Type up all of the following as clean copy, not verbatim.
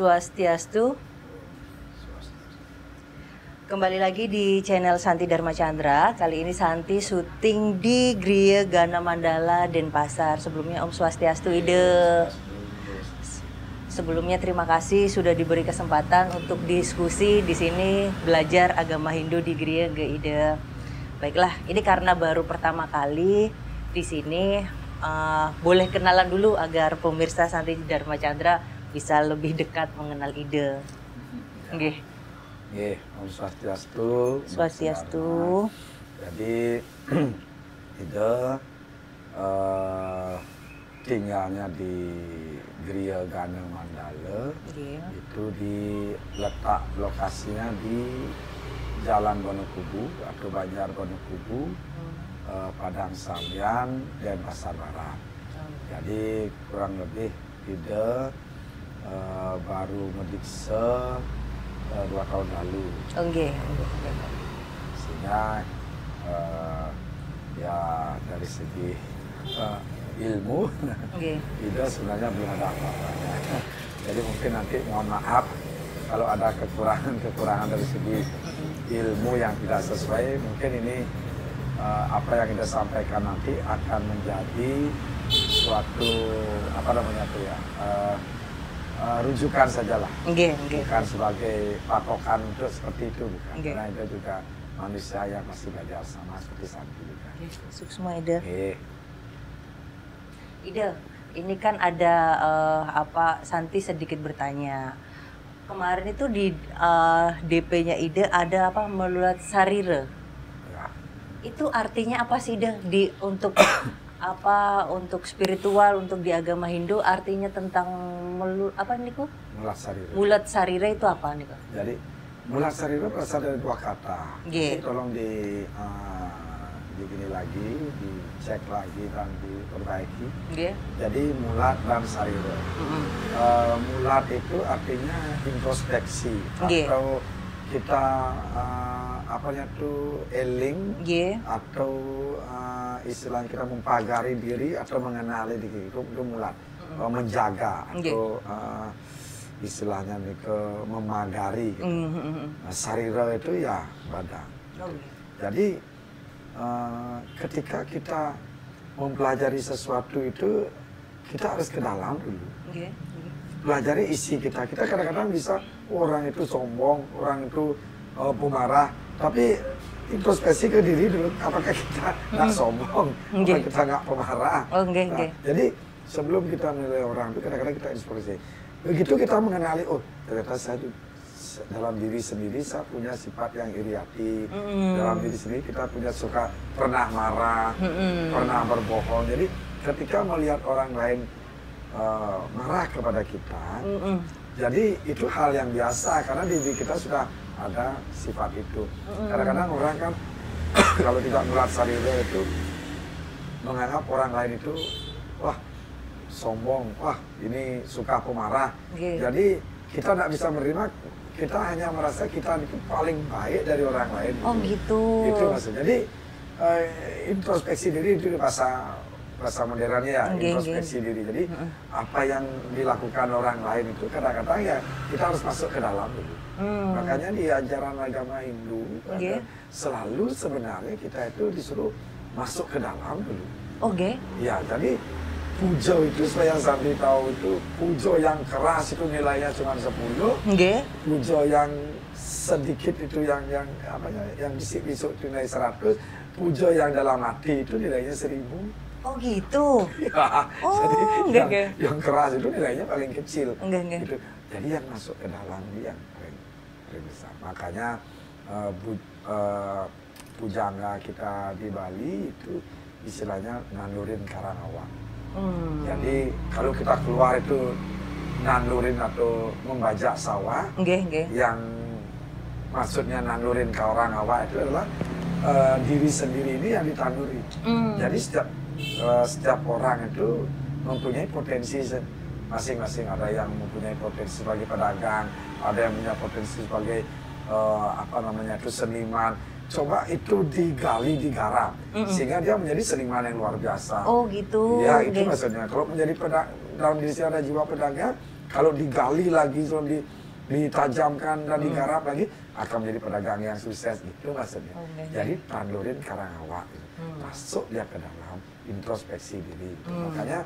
Swastiastu. Kembali lagi di channel Santi Dharma Chandra. Kali ini Santi syuting di Griya Gana Mandala, Denpasar. Sebelumnya Om Swastiastu Ide. Sebelumnya terima kasih sudah diberi kesempatan untuk diskusi di sini, belajar agama Hindu di Griya Ide. Baiklah, ini karena baru pertama kali di sini, boleh kenalan dulu agar pemirsa Santi Dharma Chandra bisa lebih dekat mengenal Ide. Nggih. Om Swastiastu. Swastiastu. Jadi Ide tinggalnya di Griya Gana Mandala. Itu diletak lokasinya di Jalan Wonokubu atau Banjar Wonokubu, Padang Samyan, Denpasar Barat. Jadi kurang lebih Ide baru mendikse 2 tahun lalu. Sehingga ya dari segi ilmu Ide sebenarnya belum ada apa-apanya. Jadi mungkin nanti mohon maaf kalau ada kekurangan dari segi ilmu yang tidak sesuai. Mungkin ini apa yang kita sampaikan nanti akan menjadi suatu rujukan sajalah, bukan sebagai patokan untuk seperti itu, bukan. Karena itu juga manusia yang masih belajar sama seperti Santi juga. Suksma Ide. Ide, ini kan ada Santi sedikit bertanya. Kemarin itu di DP-nya Ide ada melulat sarira. Ya. Itu artinya apa sih Ide? Untuk untuk spiritual, untuk di agama Hindu artinya tentang mulat sarira. Mulat sarira itu apa nih Kak? Jadi mulat sarira berasal dari 2 kata. Jadi tolong begini lagi, dicek lagi dan diperbaiki. Jadi mulat dan sarira. Mulat itu artinya introspeksi atau kita eling atau istilahnya kita mempagari diri atau mengenali diri itu mulat. Menjaga atau istilahnya memagari gitu. Sarira itu ya badan. Jadi ketika kita mempelajari sesuatu itu kita harus ke dalam dulu. Pelajari isi kita. Kita kadang-kadang bisa orang itu sombong, orang itu pemarah, tapi introspeksi ke diri dulu, apakah kita nggak sombong, apakah kita nggak pemarah. Jadi sebelum kita menilai orang itu kadang-kadang kita introspeksi. Begitu kita mengenali, oh ternyata saya dalam diri sendiri saya punya sifat yang iri hati. Dalam diri sendiri kita punya suka pernah marah, pernah berbohong. Jadi ketika melihat orang lain marah kepada kita, jadi itu hal yang biasa karena diri kita sudah ada sifat itu. Kadang-kadang orang kan kalau tidak mulat sarira itu menganggap orang lain itu wah sombong, wah ini suka pemarah. Jadi kita tidak bisa menerima, kita hanya merasa kita itu paling baik dari orang lain. Oh gitu. Itu maksudnya. Jadi introspeksi diri itu bahasa modernnya ya, introspeksi diri. Jadi apa yang dilakukan orang lain itu kadang-kadang ya kita harus masuk ke dalam dulu. Makanya di ajaran agama Hindu selalu sebenarnya kita itu disuruh masuk ke dalam dulu. Ya, jadi pujo itu supaya yang Santi tahu itu pujo yang keras itu nilainya cuma 10. Pujo yang sedikit itu yang bisik-bisik itu nilai 100. Pujo yang dalam hati itu nilainya 1000. Oh gitu. Ya, jadi yang keras itu nilainya paling kecil. Gitu. Jadi yang masuk ke dalam dia yang paling besar. Makanya pujangga kita di Bali itu istilahnya nandurin karangawang. Jadi kalau kita keluar itu nandurin atau membajak sawah, yang maksudnya nandurin karangawang itu adalah diri sendiri ini yang ditanduri. Jadi setiap orang itu mempunyai potensi masing-masing. Ada yang mempunyai potensi sebagai pedagang, ada yang punya potensi sebagai seniman. Coba itu digali, digarap, sehingga dia menjadi seniman yang luar biasa. Oh gitu. Ya itu maksudnya. Kalau menjadi dalam diri saya ada jiwa pedagang, kalau digali lagi, ditajamkan dan digarap lagi, akan menjadi pedagang yang sukses, gitu maksudnya. Jadi tandurin karang awak, gitu. Masuk dia ke dalam, introspeksi diri. Gitu. Makanya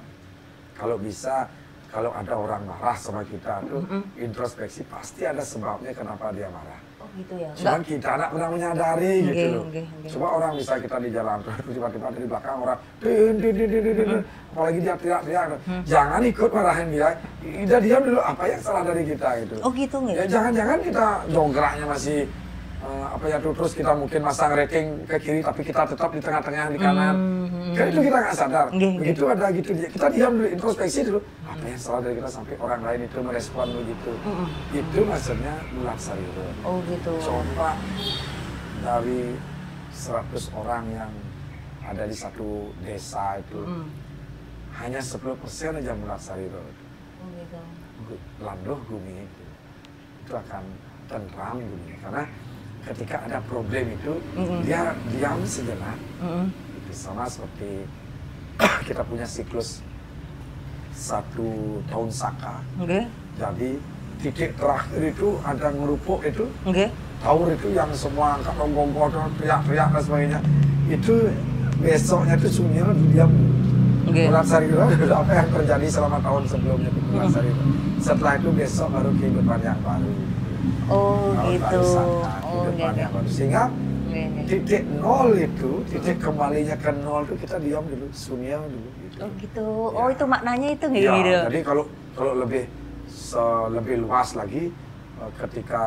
kalau bisa, kalau ada orang marah sama kita tuh, introspeksi pasti ada sebabnya kenapa dia marah. Oh gitu ya. Cuman kita tidak pernah menyadari gitu loh. Coba orang bisa kita di jalan, tiba-tiba dari belakang orang, apalagi dia teriak-teriak, jangan ikut marahin dia, udah diam dulu, apa yang salah dari kita gitu. Oh gitu nggak? Ya jangan-jangan kita jongkraknya masih apa ya terus kita mungkin masang rating ke kiri tapi kita tetap di tengah-tengah di kanan. Kan itu kita nggak sadar. Begitu ada gitu kita diam dulu, introspeksi dulu. Apa yang salah dari kita sampai orang lain itu merespon begitu. Itu maksudnya Mulat Sariro. Oh gitu. Coba dari 100 orang yang ada di satu desa itu hanya 10% aja Mulat Sariro. Oh gitu. Landoh bumi itu akan tentram bumi karena ketika ada problem itu dia diam sejenak. Itu sama seperti kita punya siklus 1 tahun saka. Jadi titik terakhir itu ada ngerupuk itu. Taur itu yang semua angkat gonggong-gonggong, teriak-teriak dan sebagainya. Itu besoknya itu Sunil diam. Mulat Sariro apa yang terjadi selama tahun sebelumnya di Mulat Sariro. Setelah itu besok baru kehidupan yang baru. Oh gitu. Sehingga titik nol itu, titik kembalinya ke nol itu kita diam dulu, sunya dulu. Gitu. Oh gitu. Ya. Oh itu maknanya itu nggak ya, gitu? Jadi kalau lebih luas lagi, ketika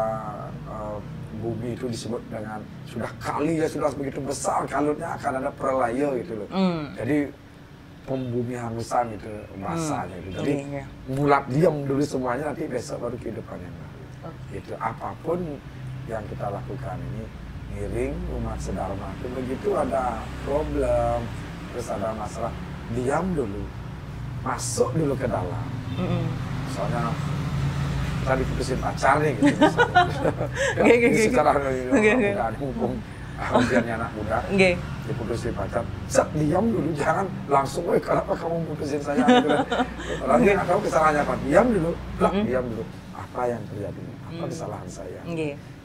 bumi itu disebut dengan sudah begitu besar kalutnya akan ada pralaya gitu loh. Jadi pembumi hangusan gitu bahasanya gitu. Jadi mulat diam dulu semuanya, nanti besok baru kehidupan yang baru. Itu apapun yang kita lakukan ini ngiring umat sedharma itu begitu ada problem terus ada masalah diam dulu, masuk dulu ke dalam. Soalnya kita diputusin pacar nih gitu secara mudah hukum biarnya anak muda diputusin pacar, diam dulu, jangan langsung, kenapa kamu putusin saya gitu. Lagi nggak tahu kesalahannya apa, diam dulu, diam dulu, apa yang terjadi, apa kesalahan saya.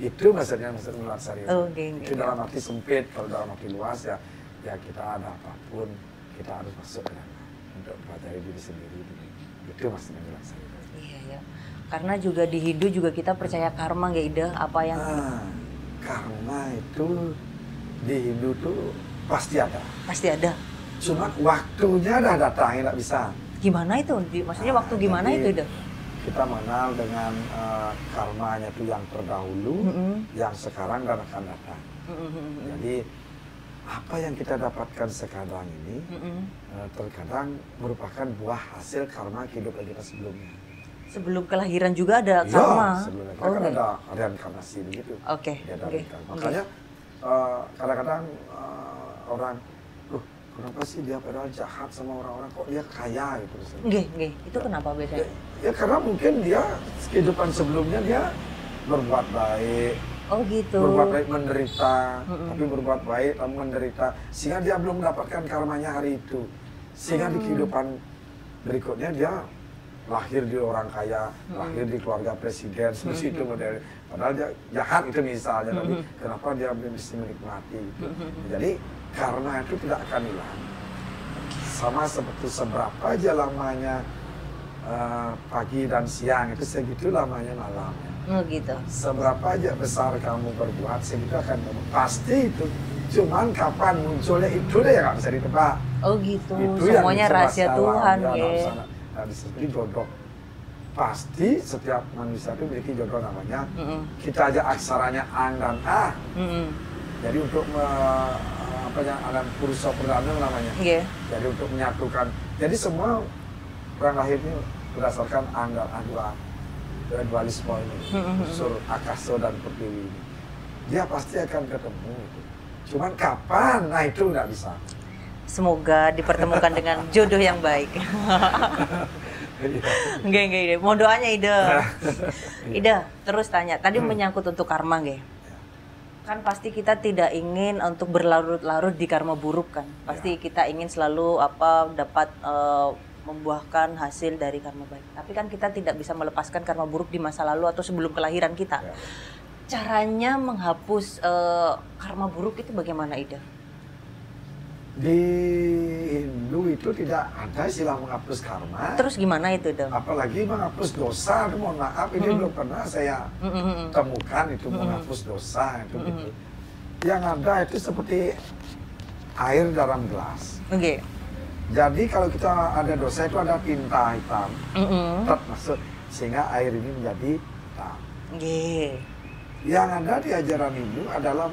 Itu maksudnya Mulat Sariro. Itu dalam arti sempit, kalau dalam arti luas ya kita ada apapun kita harus masuk ke dalam untuk pelajari diri sendiri. Itu maksudnya Mulat Sariro. Iya. Karena juga di Hindu juga kita percaya karma nggak Ida, apa yang karma itu di Hindu tuh pasti ada. Pasti ada. Cuma waktunya dah datang, nggak bisa. Gimana itu? Maksudnya waktu gimana itu Ida? Kita mengenal dengan karmanya itu yang terdahulu, yang sekarang dan akan datang. Jadi apa yang kita dapatkan sekarang ini terkadang merupakan buah hasil karma kehidupan kita sebelumnya. Sebelum kelahiran juga ada karma? Ya, sebelumnya kan ada reinkarnasi begitu. Makanya kadang-kadang orang, kenapa sih dia padahal jahat sama orang-orang, kok dia kaya gitu. Itu kenapa biasanya? Ya karena mungkin dia kehidupan sebelumnya dia berbuat baik. Oh gitu. Berbuat baik menderita, tapi berbuat baik lalu menderita, sehingga dia belum mendapatkan karmanya hari itu. Sehingga di kehidupan berikutnya dia lahir di orang kaya, lahir di keluarga presiden, seperti itu model. Padahal dia jahat itu misalnya, tapi kenapa dia belum bisa menikmati itu. Jadi karma itu tidak akan hilang. Sama seperti seberapa aja lamanya pagi dan siang itu segitu lamanya malamnya. Gitu. Seberapa aja besar kamu berbuat segitu akan pasti itu. Cuman kapan munculnya itu deh yang nggak bisa ditebak. Oh gitu. Itu semuanya rahasia Tuhan ya. Seperti jodoh. Pasti setiap manusia itu memiliki jodoh namanya. Kita aja aksaranya Ang dan A. Jadi untuk alam purusa perdana namanya. Jadi untuk menyatukan. Jadi semua orang lahir ini berdasarkan Ang dan A dualisme ini. Unsur Akaso dan Pertiwi ini. Dia pasti akan ketemu. Cuman kapan? Nah itu nggak bisa. Semoga dipertemukan dengan jodoh yang baik. Nggak. Mau doanya Ida. Ida, terus tanya. Tadi menyangkut untuk karma, nggak? Kan pasti kita tidak ingin untuk berlarut-larut di karma buruk kan. Pasti kita ingin selalu dapat membuahkan hasil dari karma baik. Tapi kan kita tidak bisa melepaskan karma buruk di masa lalu atau sebelum kelahiran kita. Ya. Caranya menghapus karma buruk itu bagaimana, Ida? Di Hindu itu tidak ada istilah menghapus karma. Terus gimana itu, Ida? Apalagi menghapus dosa, mohon maaf, ini belum pernah saya temukan itu menghapus dosa itu. Gitu. Yang ada itu seperti air dalam gelas. Oke. Jadi kalau kita ada dosa itu ada tinta hitam, tetap masuk sehingga air ini menjadi hitam. Yang ada di ajaran Hindu adalah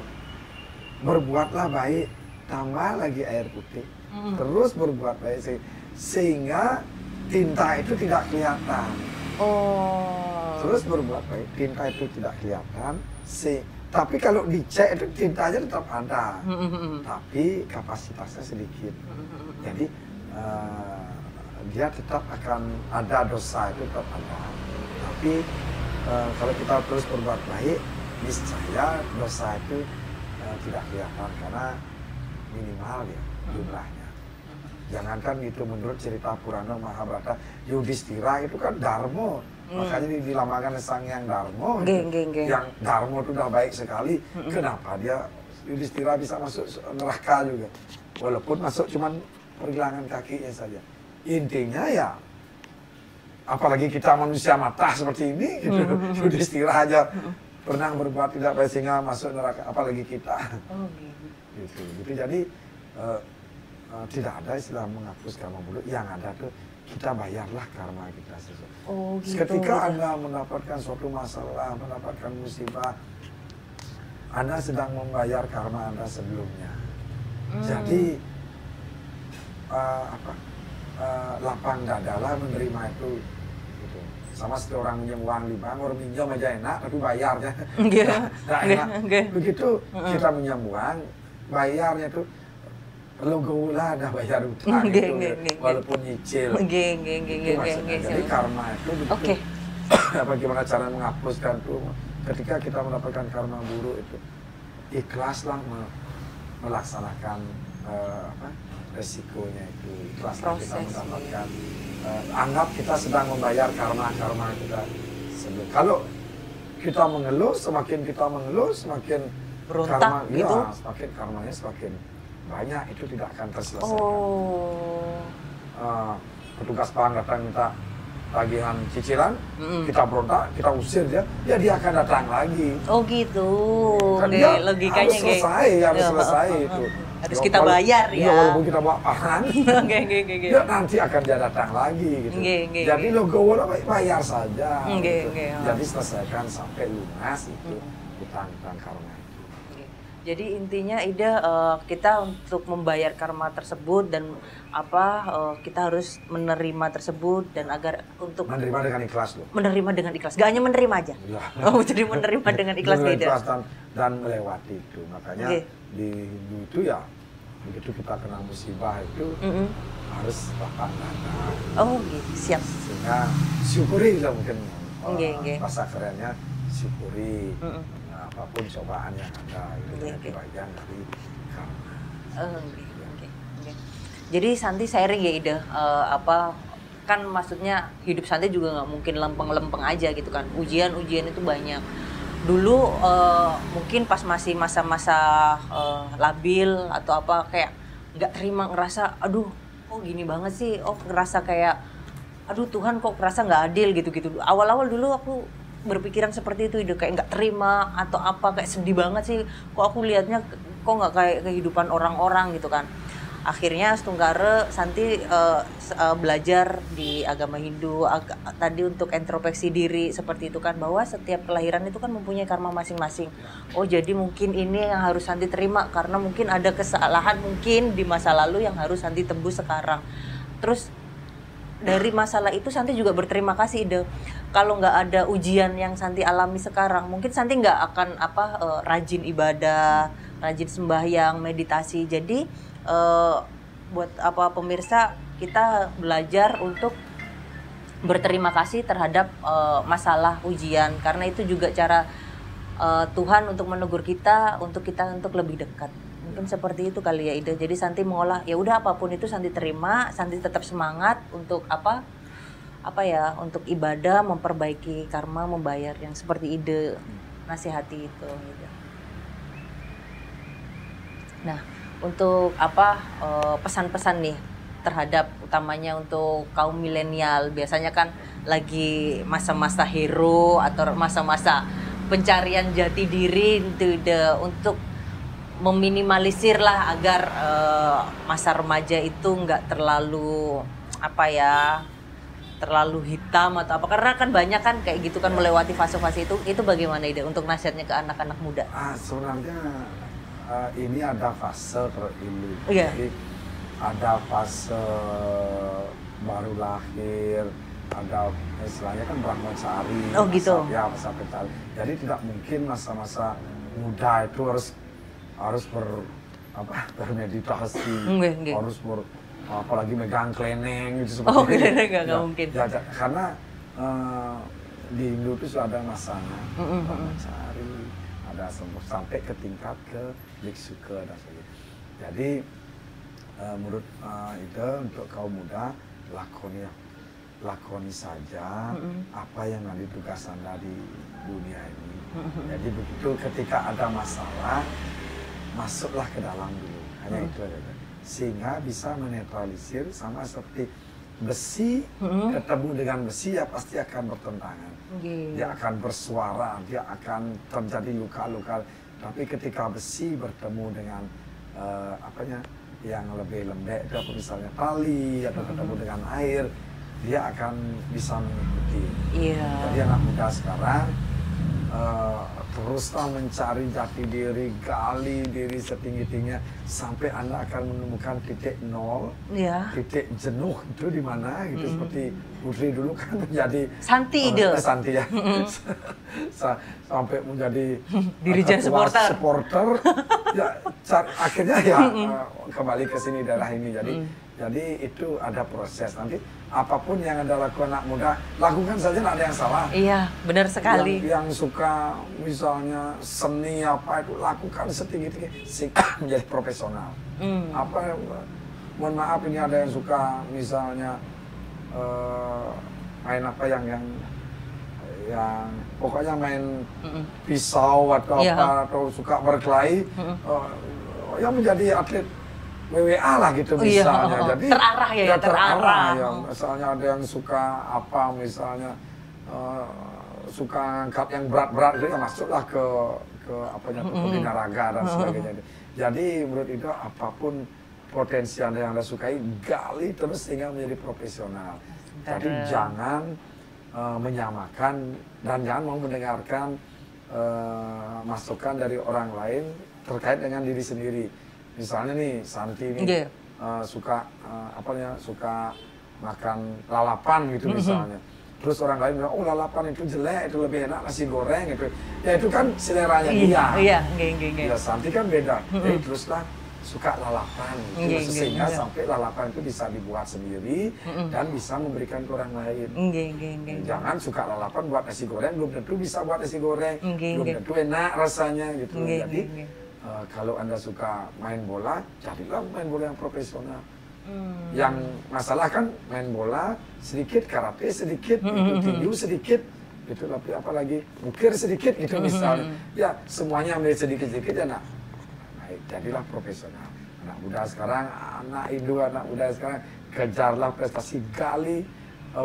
berbuatlah baik, tambah lagi air putih, terus berbuat baik sehingga tinta itu tidak kelihatan. Terus berbuat baik, tinta itu tidak kelihatan. Tapi kalau dicek itu tintanya tetap ada, tapi kapasitasnya sedikit. Jadi dia tetap akan ada dosa itu tetap ada. Tapi kalau kita terus berbuat baik, niscaya dosa itu tidak kelihatan karena minimal ya jumlahnya. Jangankan itu menurut cerita Purana Mahabharata, Yudhistira itu kan Dharma. Makanya dilamakan sang yang Dharma. Yang Dharma itu udah baik sekali. Kenapa dia Yudhistira bisa masuk neraka juga? Walaupun masuk cuman pergelangan kakinya saja. Intinya ya, apalagi kita manusia mata seperti ini, gitu. Yudhistira aja pernah berbuat tidak baik sehingga masuk neraka, apalagi kita. Gitu. Jadi tidak ada istilah menghapus karma buruk. Yang ada tuh kita bayarlah karma kita sesuai. Gitu. Ketika Anda mendapatkan suatu masalah, mendapatkan musibah, Anda sedang membayar karma Anda sebelumnya. Jadi lapang dadalah menerima itu. Gitu. Sama seperti orang minjem uang di bank, orang minjem aja enak, tapi bayarnya nggak enak. Begitu kita minjem uang, bayarnya tuh logo lah ada bayar utang gitu, walaupun nyicil. Jadi karma itu begitu. Bagaimana cara menghapuskan tuh? Ketika kita mendapatkan karma buruk itu, ikhlaslah melaksanakan resikonya itu. Ikhlaslah kita mendapatkan. Anggap kita sedang membayar karma kita sebelum. Kalau kita mengeluh, semakin kita mengeluh, semakin berontak karma, gitu. Ya, semakin karmanya semakin banyak, itu tidak akan terselesaikan. Petugas bank datang minta tagihan cicilan, kita berontak, kita usir dia, ya dia akan datang lagi. Oh gitu. Kan dia logikanya harus selesai itu. Harus kita bayar ya. Walaupun kita bawa parang, ya nanti akan dia datang lagi gitu. Jadi logo bayar saja. Gitu. Jadi selesaikan sampai lunas itu hutang-hutang karma itu. Jadi intinya Ida, kita untuk membayar karma tersebut dan kita harus menerima tersebut dan agar untuk menerima dengan ikhlas loh. Menerima dengan ikhlas, gak hanya menerima aja. Ya. Jadi menerima dengan ikhlas beda. Dan melewati itu. Makanya di Hindu itu ya begitu kita kena musibah itu harus lapang dada. Oh gitu, siap. Sehingga syukuri lah mungkin bahasa kerennya syukuri. Apapun cobaan yang ada itu bagian dari karma. Jadi Santi sharing ya Ida, kan maksudnya hidup Santi juga nggak mungkin lempeng-lempeng aja gitu kan. Ujian itu banyak. Dulu mungkin pas masih masa-masa labil atau kayak nggak terima, ngerasa aduh kok gini banget sih, ngerasa kayak aduh Tuhan kok ngerasa nggak adil gitu-gitu. Awal-awal dulu aku berpikiran seperti itu, kayak nggak terima atau kayak sedih banget sih, kok aku lihatnya kok nggak kayak kehidupan orang-orang gitu kan. Akhirnya Stunggara Santi belajar di agama Hindu tadi untuk introspeksi diri seperti itu kan, bahwa setiap kelahiran itu kan mempunyai karma masing-masing. Oh jadi mungkin ini yang harus Santi terima karena mungkin ada kesalahan mungkin di masa lalu yang harus Santi tembus sekarang. Terus dari masalah itu Santi juga berterima kasih Ida. Kalau nggak ada ujian yang Santi alami sekarang, mungkin Santi nggak akan rajin ibadah, rajin sembahyang, meditasi. Jadi buat pemirsa, kita belajar untuk berterima kasih terhadap masalah ujian, karena itu juga cara Tuhan untuk menegur kita untuk lebih dekat Mungkin seperti itu kali ya Ida. Jadi Santi mengolah ya udah apapun itu Santi terima, Santi tetap semangat untuk apa ya, untuk ibadah, memperbaiki karma, membayar yang seperti ide nasihati itu gitu. Nah, untuk pesan-pesan nih terhadap utamanya untuk kaum milenial, biasanya kan lagi masa-masa hero atau masa-masa pencarian jati diri untuk meminimalisir lah agar masa remaja itu nggak terlalu terlalu hitam atau apa, karena kan banyak kan kayak gitu kan melewati fase-fase itu bagaimana ide untuk nasihatnya ke anak-anak muda? Sebenarnya ini ada fase ini, jadi ada fase baru lahir, ada istilahnya kan brahmacari, gitu. Masa pencari. Jadi tidak mungkin masa-masa muda itu harus bermeditasi, harus apalagi megang kleneng gitu seperti itu. Nggak mungkin. Ya, karena di Hindu itu sudah ada masanya, brahmacari, ada sampai ke tingkat ke biksuka dan sebagainya. Jadi menurut itu untuk kaum muda lakoni saja apa yang ada tugas Anda di dunia ini. Jadi begitu ketika ada masalah, masuklah ke dalam dulu, hanya itu aja. Sehingga bisa menetralisir, sama seperti besi ketemu dengan besi ya pasti akan bertentangan. Dia akan bersuara, dia akan terjadi luka-luka. Tapi ketika besi bertemu dengan yang lebih lembek, itu misalnya tali atau ketemu dengan air, dia akan bisa mengikuti. Jadi anak muda sekarang teruslah mencari jati diri, gali diri setinggi-tingginya sampai Anda akan menemukan titik nol, titik jenuh itu di mana gitu. Seperti Putri dulu kan menjadi Santi ya, sampai menjadi dirijen supporter ya, akhirnya ya kembali ke sini daerah ini. Jadi itu ada proses. Nanti apapun yang Anda lakukan anak muda, lakukan saja, tidak ada yang salah. Iya, benar sekali. Yang suka misalnya seni apa itu, lakukan setinggi-tinggi sehingga menjadi profesional. Mohon maaf, ini ada yang suka misalnya main apa yang pokoknya main pisau atau atau suka berkelahi, yang menjadi atlet WWA lah gitu misalnya. Jadi terarah ya. Misalnya ada yang suka misalnya suka angkat yang berat-berat, itu ya masuklah ke binaraga dan sebagainya. Jadi menurut itu apapun potensi yang Anda sukai, gali terus sehingga menjadi profesional. Jadi jangan menyamakan dan jangan mau mendengarkan masukan dari orang lain terkait dengan diri sendiri. Misalnya nih Santi ini suka suka makan lalapan gitu misalnya. Terus orang lain bilang, oh lalapan itu jelek, itu lebih enak nasi goreng gitu. Ya itu kan seleranya dia. Ya Santi kan beda. Jadi teruslah suka lalapan gitu. Sehingga sampai lalapan itu bisa dibuat sendiri dan bisa memberikan ke orang lain. Jangan suka lalapan buat nasi goreng, belum tentu bisa buat nasi goreng, belum tentu enak rasanya gitu. Jadi kalau Anda suka main bola, jadilah main bola yang profesional. Yang masalah kan main bola sedikit, karate sedikit, tinju sedikit, gitu. Tapi apalagi ukir sedikit gitu misalnya. Ya semuanya menjadi sedikit-sedikit ya nak. Baik, jadilah profesional. Anak muda sekarang, anak muda sekarang, kejarlah prestasi, gali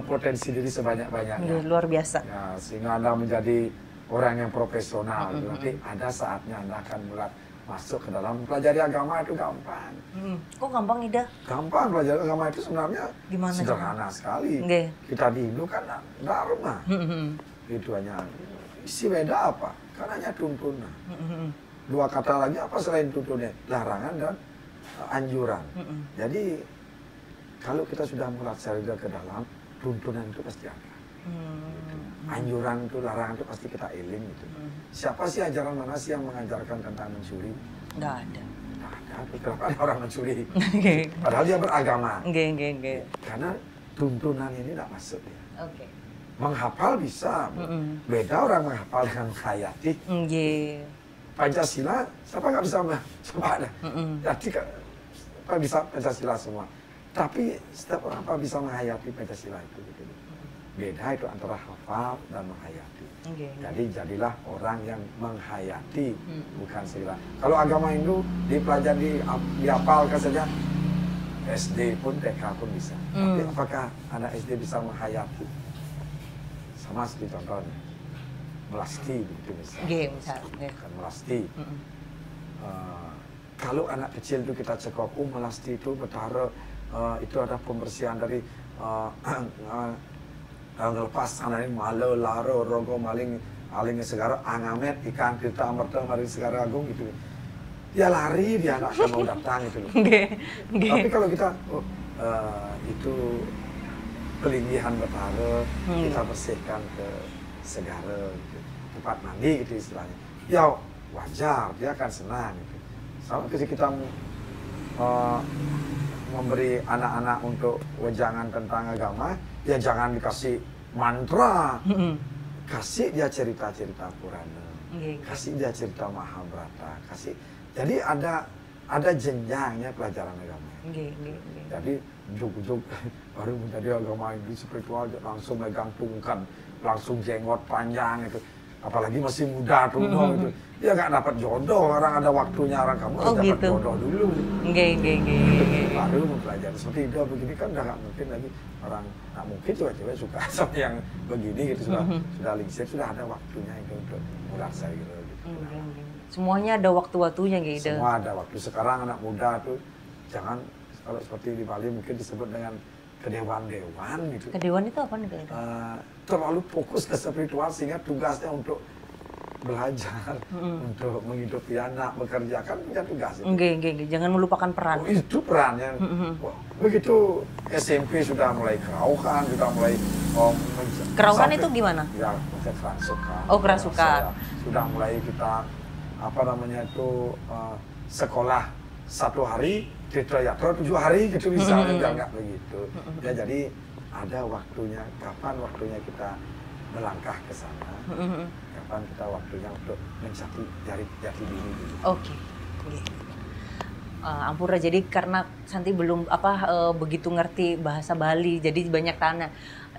potensi diri sebanyak-banyaknya. Luar biasa. Ya, sehingga Anda menjadi orang yang profesional. Nanti ada saatnya Anda akan mulai masuk ke dalam pelajari agama. Itu gampang. Kok gampang, Ida? Gampang, pelajari agama itu sebenarnya sederhana sekali. Kita di Hindu kan dharma. Itu hanya isi beda apa? Kan hanya tuntunan. Dua kata lagi apa selain tuntunan? Larangan dan anjuran. Jadi kalau kita sudah melacari ke dalam, tuntunan itu pasti ada. Anjuran itu, larangan itu pasti kita iling gitu. Siapa sih, ajaran mana sih yang mengajarkan tentang mencuri? Nggak ada. Nggak ada. Kenapa ada orang mencuri? Padahal dia beragama. Karena tuntunan ini tidak masuk dia. Menghafal bisa. Beda orang menghafal dengan menghayati. Pancasila, siapa nggak bisa coba ada. Jadi apa bisa Pancasila semua. Tapi setiap orang apa bisa menghayati Pancasila itu. Gitu. Beda itu antara hafal dan menghayati. Jadi jadilah orang yang menghayati, bukan segera. Kalau agama Hindu dipelajari, dihafalkan saja, SD pun, TK pun bisa. Tapi apakah anak SD bisa menghayati? Sama seperti contohnya, melasti begitu misalnya. Kan melasti. Kalau anak kecil itu kita cekok, melasti itu betara, itu ada pembersihan dari ngelepas sana ini malo, laro, rogo, maling, aling segara, angamet, ikan kita amerta, maring segara agung gitu. Dia lari, dia nggak akan mau datang gitu loh. Tapi kalau kita itu pelinggihan betara, kita bersihkan ke segara, gitu. Tempat mandi gitu istilahnya. Ya wajar, dia akan senang gitu. Sama ketika kita memberi anak-anak untuk wejangan tentang agama, ya jangan dikasih mantra, kasih dia cerita-cerita Purana, kasih dia cerita Mahabharata, kasih. Jadi ada jenjangnya pelajaran agama. Jadi juk-juk baru menjadi agama Hindu spiritual langsung menggantungkan, langsung jenggot panjang itu. Apalagi masih muda tuh gitu. Dia nggak dapat jodoh, orang ada waktunya, orang kamu harus dapat jodoh dulu. Baru mempelajari seperti itu begini kan udah nggak mungkin lagi orang nggak mungkin cewek-cewek suka sama yang begini gitu sudah lingsir, sudah ada waktunya itu untuk mulai gitu. Semuanya ada waktu-waktunya gitu. Semua ada waktu. Sekarang anak muda tuh jangan kalau seperti di Bali mungkin disebut dengan kedewan-dewan gitu. Kedewan itu apa nih? Terlalu fokus ke spiritual sehingga tugasnya untuk belajar, untuk menghidupi anak, bekerja kan punya tugas. Enggak. Jangan melupakan peran. Oh, itu perannya. Begitu SMP sudah mulai keraukan, sudah mulai keraukan itu gimana? Ya, kerasukan. Oh, kerasukan. Sudah mulai kita apa namanya itu sekolah 1 hari, Tirtayatra 7 hari gitu misalnya, nggak begitu. Ya jadi ada waktunya, kapan waktunya kita melangkah ke sana, kapan kita waktunya untuk mencari jati diri dulu. Oke. Ampura, jadi karena Santi belum begitu ngerti bahasa Bali, jadi banyak tanya.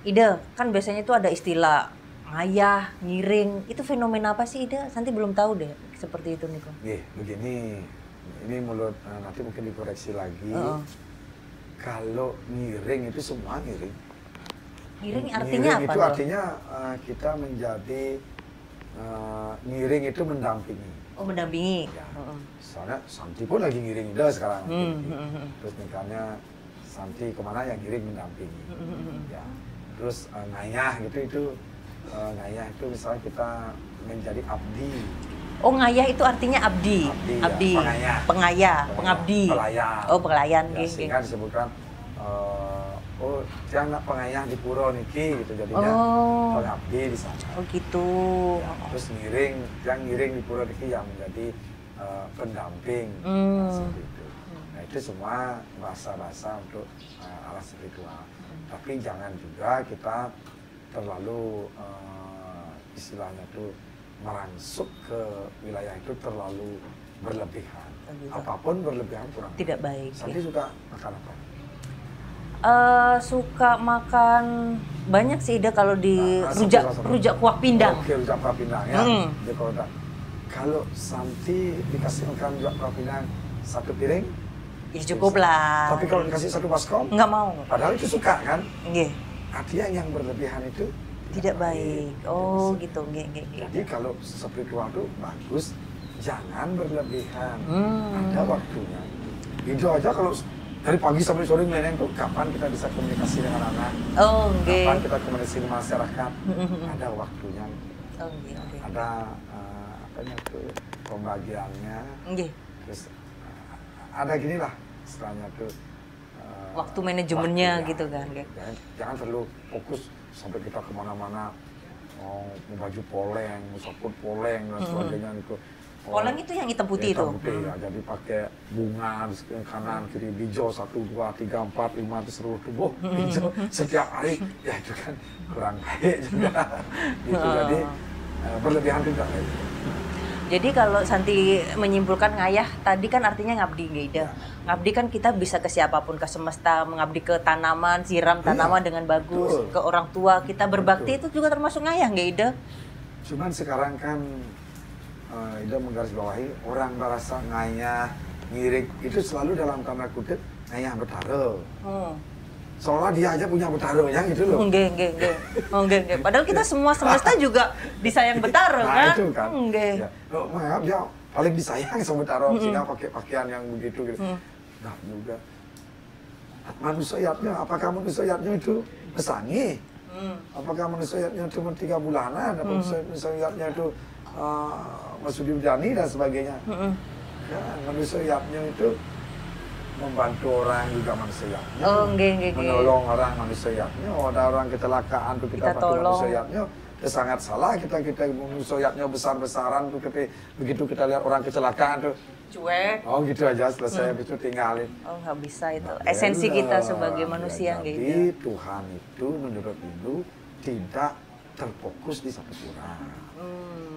Ida, kan biasanya itu ada istilah ngayah, ngiring, itu fenomena apa sih Ida? Santi belum tahu deh seperti itu Niko. Begini, ini mulut nanti mungkin dikoreksi lagi. Kalau ngiring itu semua ngiring. Ngiring artinya apa? Itu artinya kita menjadi ngiring itu mendampingi. Oh, mendampingi. Ya. Soalnya Santi pun lagi ngiring Ida sekarang. Terus misalnya Santi kemana yang ngiring mendampingi. Ya. Terus ngayah gitu ngayah itu misalnya kita menjadi abdi. Oh, ngayah itu artinya abdi. Abdi. Ya, pengabdi. Pelayan. Oh, pelayan. Ya, sehingga disebutkan dia nak pengayah di pura niki gitu, jadinya pengabdi di sana. Oh gitu. Ya, terus yang ngiring di pura niki yang menjadi pendamping. Seperti itu. Nah itu semua bahasa-bahasa untuk arah spiritual. Tapi jangan juga kita terlalu istilahnya tuh merangsuk ke wilayah itu terlalu berlebihan. Apapun berlebihan kurang. Tidak baik. Santi suka makan apa? Suka makan banyak sih Ida kalau di rujak kuah pindang. Oke, rujak kuah pindang ya. Kalau Santi dikasih makan rujak kuah pindang 1 piring, ya cukup lah. Tapi kalau dikasih 1 baskom, nggak mau. Padahal itu suka kan? Iya. Artinya yang berlebihan itu tidak baik. Oh gitu. Jadi kalau spiritual itu bagus, jangan berlebihan. Ada waktunya. Itu aja kalau dari pagi sampai sore meneng tuh kapan kita bisa komunikasi dengan anak? Oh, okay. Kapan kita komunikasi dengan masyarakat? Ada waktunya. Oh, okay. Ada apanya tuh pembagiannya. Okay. Terus ada gini lah istilahnya tuh. Waktu manajemennya gitu kan? Jangan terlalu fokus sampai kita kemana-mana. Mau baju poleng, mau saput poleng dan sebagainya itu. Poleng itu yang hitam putih itu? Hitam putih ya, jadi pakai bunga di kanan, kiri, hijau, 1, 2, 3, 4, 5, di seluruh tubuh, hijau setiap hari, ya itu kan kurang baik juga. Gitu, jadi berlebihan juga. Jadi kalau Santi menyimpulkan ngayah tadi kan artinya ngabdi Ida. Ngabdi kan kita bisa ke siapapun, ke semesta, mengabdi ke tanaman, siram tanaman dengan bagus, ke orang tua kita berbakti itu juga termasuk ngayah Ida. Cuman sekarang kan Ida menggarisbawahi orang merasa ngayah, ngirik itu selalu dalam tanda kutip ngayah betara. Seolah dia aja punya betaronya gitu loh. Enggak. Padahal kita semua semesta juga disayang betara kan? Itu kan. Enggak. Ya. Maaf dia paling disayang sama betara sehingga pakai pakaian yang begitu gitu. Nah juga manusianya, apakah manusianya itu pesangi? Apakah manusianya cuma 3 bulanan? Apa manusianya itu masuk diujani dan sebagainya? Ya, manusianya itu membantu orang juga manusianya, menolong orang manusianya. Ada orang kecelakaan tuh kita bantu manusianya, itu sangat salah kita manusianya besar-besaran tuh begitu kita lihat orang kecelakaan tuh cuek. Oh gitu aja selesai itu tinggalin. Oh nggak bisa itu. Esensi kita sebagai manusia gitu. Jadi Tuhan itu menurut Hindu tidak terfokus di satu orang.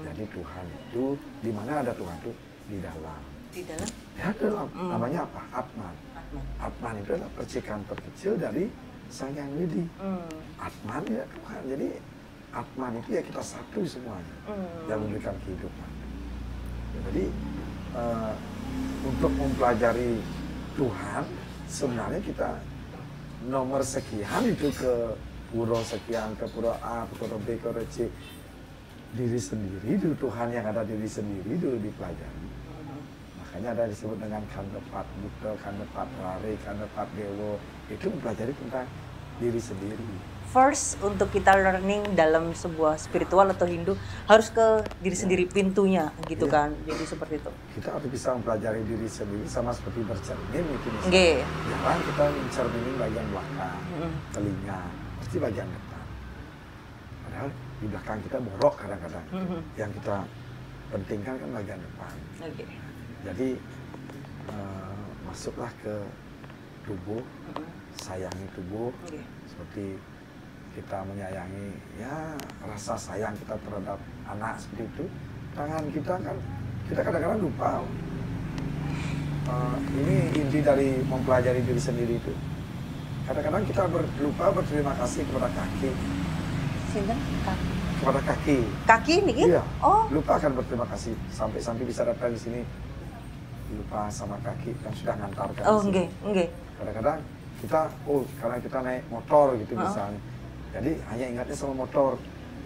Jadi Tuhan itu di mana ada Tuhan itu di dalam. Di dalam? Ya dalam. Namanya apa? Atman. Atman itu adalah percikan terkecil dari Sang Yang Widi. Atman ya Tuhan. Jadi Atman itu ya kita satu semuanya yang memberikan kehidupan. Jadi untuk mempelajari Tuhan sebenarnya kita nomor sekian itu ke pura sekian, ke pura A, ke pura B, ke pura C. Diri sendiri dulu, Tuhan yang ada diri sendiri dulu dipelajari. Makanya ada disebut dengan kandepat buta, kandepat lari, kandepat dewa. Itu mempelajari tentang diri sendiri. First, untuk kita learning dalam sebuah spiritual atau Hindu harus ke diri sendiri pintunya gitu kan. Jadi seperti itu. Kita harus bisa mempelajari diri sendiri sama seperti bercermin itu misalnya. Jangan kita mencerminin bagian belakang, telinga, pasti bagian depan. Padahal di belakang kita borok kadang-kadang. Yang kita pentingkan kan bagian depan. Jadi masuklah ke tubuh, sayangi tubuh, seperti kita menyayangi ya rasa sayang kita terhadap anak seperti itu. Tangan kita kan kita kadang-kadang lupa. Ini inti dari mempelajari diri sendiri itu. Kadang-kadang kita lupa berterima kasih kepada kaki. Kepada kaki. Kaki ini? Iya. Lupa akan berterima kasih sampai bisa datang di sini. Lupa sama kaki kan sudah ngantarkan. Enggak. Kadang-kadang kita karena kita naik motor gitu misalnya. Jadi hanya ingatnya sama motor,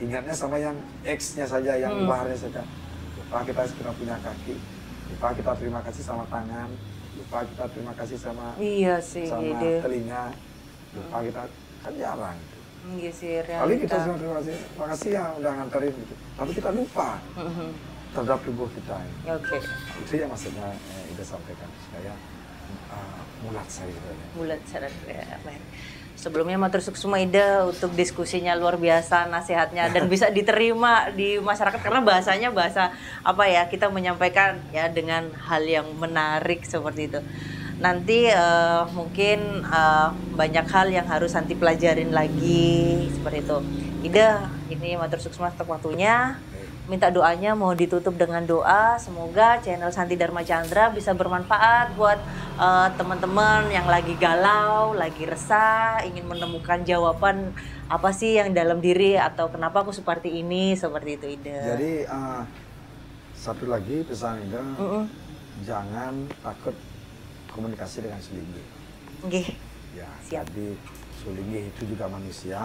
ingatnya sama yang X-nya saja, yang luarnya saja. Lupa kita sudah punya kaki, lupa kita terima kasih sama tangan, lupa kita terima kasih sama telinga, lupa kita kan jarang. Iya sih, kali kita sudah terima kasih ya udah nganterin gitu, tapi kita lupa terhadap tubuh kita. Itu yang maksudnya Ida sampaikan supaya mulat saya. Mulat saya. Baik. Sebelumnya matur suksma Ida untuk diskusinya luar biasa, nasihatnya dan bisa diterima di masyarakat karena bahasanya bahasa apa ya, kita menyampaikan ya dengan hal yang menarik seperti itu. Nanti mungkin banyak hal yang harus Santi pelajarin lagi seperti itu. Ida, ini matur suksma untuk waktunya. Minta doanya mau ditutup dengan doa. Semoga channel Santi Dharma Chandra bisa bermanfaat buat teman-teman yang lagi galau, lagi resah, ingin menemukan jawaban apa sih yang dalam diri atau kenapa aku seperti ini, seperti itu Ida. Jadi satu lagi pesan Ida, jangan takut komunikasi dengan Sulinggih. Ya, siap. Jadi Sulinggih itu juga manusia.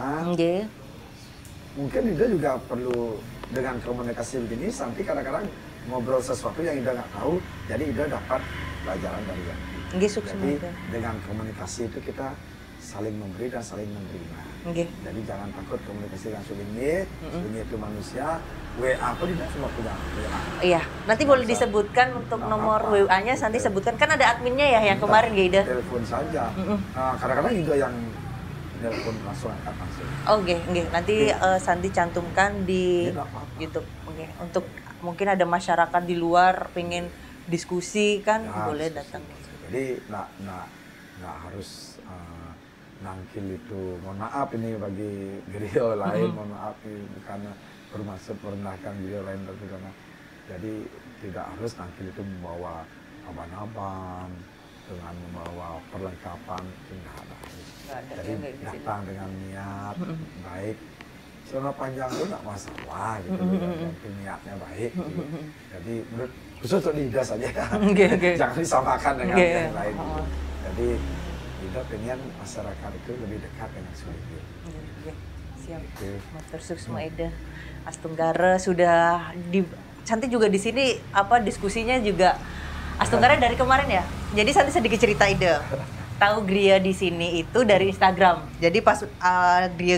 Mungkin Ida juga perlu dengan komunikasi begini, Santi kadang-kadang ngobrol sesuatu yang Ida nggak tahu, jadi Ida dapat pelajaran dari yang. Jadi dengan komunikasi itu kita saling memberi dan saling menerima. Jadi jangan takut komunikasi dengan Sulinggih. Sulinggih itu manusia. WA pun tidak semua punya WA. Iya, nanti boleh disebutkan untuk nomor WA-nya, Santi sebutkan kan ada adminnya ya yang kemarin Ida. Telepon saja. Kadang-kadang juga yang telepon langsung angkat langsung. Nanti Santi cantumkan di YouTube. Untuk mungkin ada masyarakat di luar pengen diskusi kan boleh datang. Jadi nggak harus nangkil itu. Mohon maaf ini bagi beliau lain, mohon maaf ini bukan bermaksud merendahkan beliau lain, tapi karena jadi tidak harus nanti itu membawa aban-aban dengan membawa perlengkapan, tidak ada. Jadi datang dengan niat baik. Selama panjang itu nggak masalah gitu, niatnya baik. Gitu. Jadi menurut khusus untuk lidah saja, jangan disamakan dengan yang lain. Gitu. Jadi lidah pengen masyarakat itu lebih dekat dengan Sulitgil. Siap. Matur suksma Ida. Astunggara sudah Santi juga di sini diskusinya juga Astunggara dari kemarin ya. Jadi Santi sedikit cerita Ida. Tahu Gria di sini itu dari Instagram. Jadi pas Gria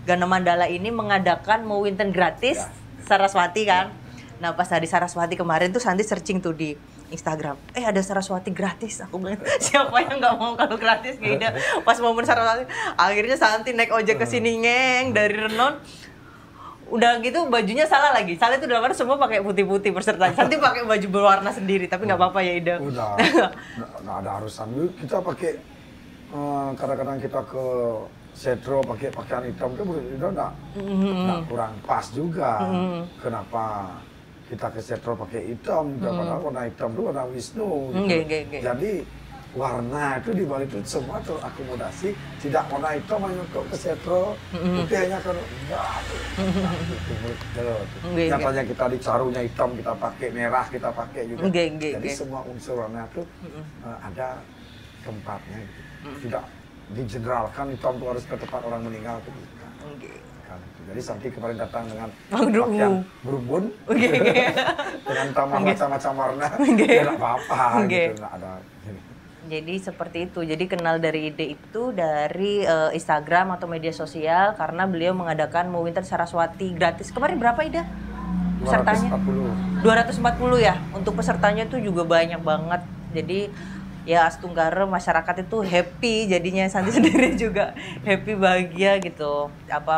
Gana Mandala ini mengadakan mau winten gratis Saraswati kan. Nah pas hari Saraswati kemarin tuh Santi searching tuh di Instagram. Ada Saraswati gratis. Aku bilang siapa yang nggak mau kalau gratis Gida. Pas momen Saraswati, akhirnya Santi naik ojek ke sini ngeng dari Renon. Udah gitu bajunya salah lagi. Salah itu dalam semua pakai putih-putih pesertanya. Santi pakai baju berwarna sendiri, tapi nggak apa-apa ya Ida. Udah, nggak ada harusan. Kita pakai kadang-kadang kita ke setro pakai pakaian hitam itu udah nggak kurang pas juga. Kenapa kita ke setro pakai hitam? Padahal warna hitam itu warna Wisnu. Gitu. Jadi warna itu di balik itu semua terakomodasi, tidak warna hitam hanya untuk ke setro, putih hanya kalau nyatanya kita di carunya hitam, kita pakai merah, kita pakai juga. Jadi semua unsur warna itu ada tempatnya gitu. Tidak digeneralkan hitam itu harus ke tempat orang meninggal itu bukan. Jadi Santi kemarin datang dengan pakaian berumbun, dengan taman macam-macam warna, ya nggak apa-apa gitu, nggak ada. Jadi seperti itu. Jadi kenal dari ide itu dari Instagram atau media sosial karena beliau mengadakan mau winter Saraswati gratis. Kemarin berapa Ida? Pesertanya? 240 ya. Untuk pesertanya itu juga banyak banget. Jadi ya Astunggara masyarakat itu happy jadinya Santi sendiri juga happy bahagia gitu.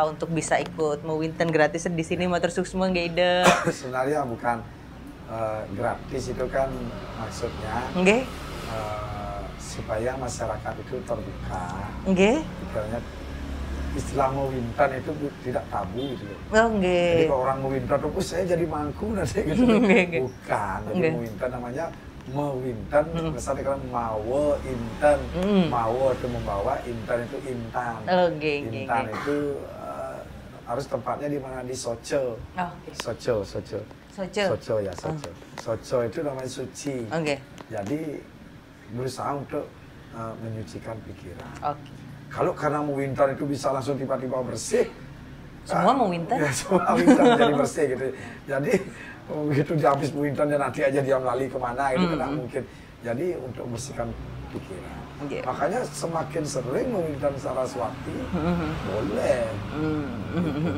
Untuk bisa ikut mau winter gratis di sini matur suksma nggak Ida? Sebenarnya bukan gratis itu kan maksudnya. Supaya masyarakat itu terbuka. Istilahnya istilah mau wintan itu tidak tabu gitu loh. Jadi kalau orang mau wintan itu saya jadi mangku nanti gitu. Bukan. Jadi mau wintan namanya mau wintan, misalnya kan mawo intan. Mawo itu membawa, intan itu intan. Intan itu harus tempatnya di mana di Soco. Soco ya Soco. Soco itu namanya suci. Jadi berusaha untuk menyucikan pikiran. Kalau karena mau winter itu bisa langsung tiba-tiba bersih. Semua mau winter? Ya, semua winter jadi bersih gitu. Jadi begitu dia habis winter dan nanti aja dia lali kemana itu kan mungkin. Jadi untuk bersihkan pikiran. Makanya semakin sering mau winter Saraswati boleh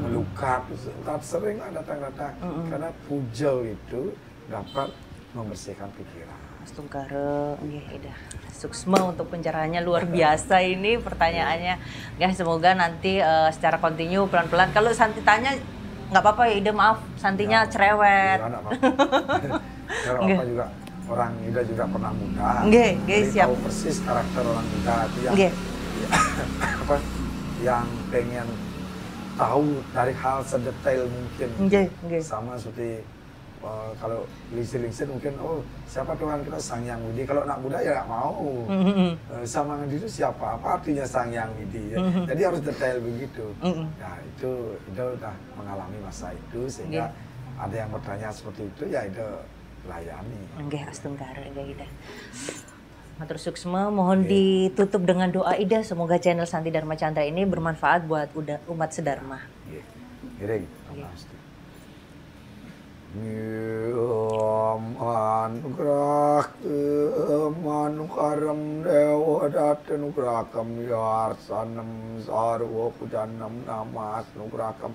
melukat. Sering datang-datang karena puja itu dapat membersihkan pikiran. Astunggara, suksma untuk pencerahannya luar biasa ini pertanyaannya. Semoga nanti secara kontinu pelan-pelan. Kalau Santi tanya nggak apa-apa ya Ida, maaf Santinya cerewet. Iya, kalau apa juga orang Ida juga pernah muda. Jadi siap. Tahu persis karakter orang muda itu yang pengen tahu dari hal sedetail mungkin. Sama seperti kalau lingsir-lingsir mungkin siapa Tuhan kita Sang Hyang Widi, kalau anak muda ya nggak mau. Sama itu siapa, apa artinya Sang Hyang Widi ya? Jadi harus detail begitu. Nah itu udah mengalami masa itu sehingga ada yang bertanya seperti itu ya itu layani. Astunggara Ida. Matur suksma, mohon ditutup dengan doa Ida, semoga channel Santi Dharma Chandra ini bermanfaat buat umat sedharma. Anugerah manukaram dewa datan nugrakam yarsanam sarwa pujanam namas nugrakam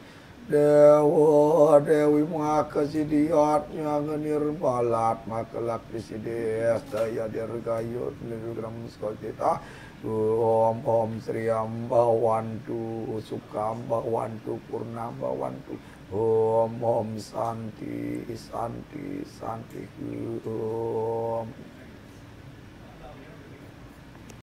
dewa dewi makasidiatnya ngenirbalat makalak disides daya dirgayut nirgram skotita om Sri Ambawantu Sukam Bawantu Purnam Bawantu Om Santi Santi Santi Om